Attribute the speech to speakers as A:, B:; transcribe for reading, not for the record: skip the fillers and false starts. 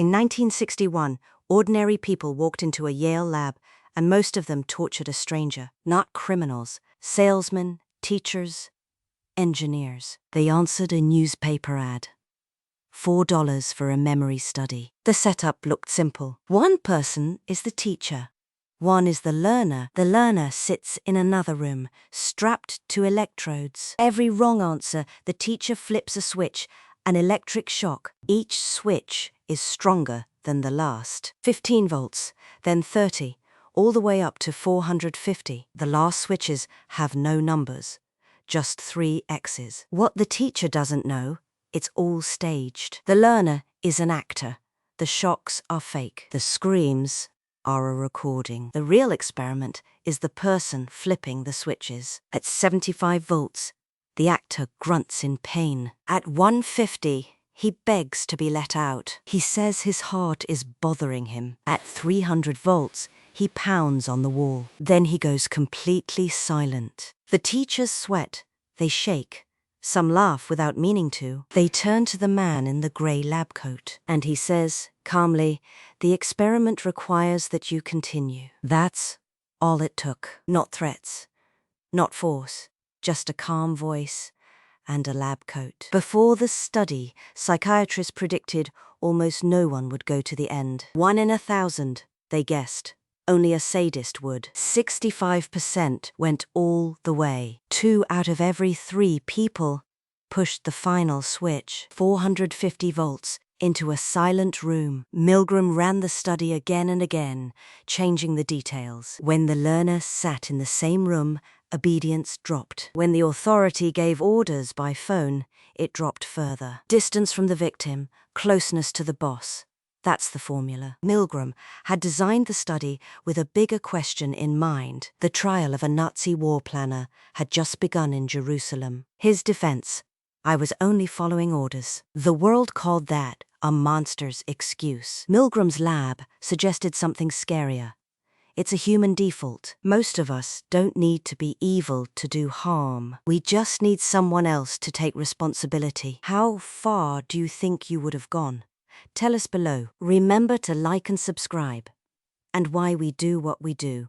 A: In 1961, ordinary people walked into a Yale lab, and most of them tortured a stranger. Not criminals, salesmen, teachers, engineers. They answered a newspaper ad. $4 for a memory study. The setup looked simple. One person is the teacher. One is the learner. The learner sits in another room, strapped to electrodes. Every wrong answer, the teacher flips a switch, an electric shock. Each switch is stronger than the last. 15 volts, then 30, all the way up to 450. The last switches have no numbers, just 3 X's. What the teacher doesn't know, it's all staged. The learner is an actor. The shocks are fake. The screams are a recording. The real experiment is the person flipping the switches. At 75 volts, the actor grunts in pain. At 150, he begs to be let out. He says his heart is bothering him. At 300 volts, he pounds on the wall. Then he goes completely silent. The teachers sweat. They shake. Some laugh without meaning to. They turn to the man in the grey lab coat, and he says, calmly, "The experiment requires that you continue." That's all it took. Not threats, not force, just a calm voice and a lab coat. Before the study, psychiatrists predicted almost no one would go to the end. 1 in 1,000, they guessed. Only a sadist would. 65% went all the way. 2 out of every 3 people pushed the final switch. 450 volts into a silent room. Milgram ran the study again and again, changing the details. When the learner sat in the same room, obedience dropped. When the authority gave orders by phone, it dropped further. Distance from the victim, closeness to the boss. That's the formula. Milgram had designed the study with a bigger question in mind. The trial of a Nazi war planner had just begun in Jerusalem. His defense: "I was only following orders." The world called that a monster's excuse. Milgram's lab suggested something scarier. It's a human default. Most of us don't need to be evil to do harm. We just need someone else to take responsibility. How far do you think you would have gone? Tell us below. Remember to like and subscribe, and why we do what we do.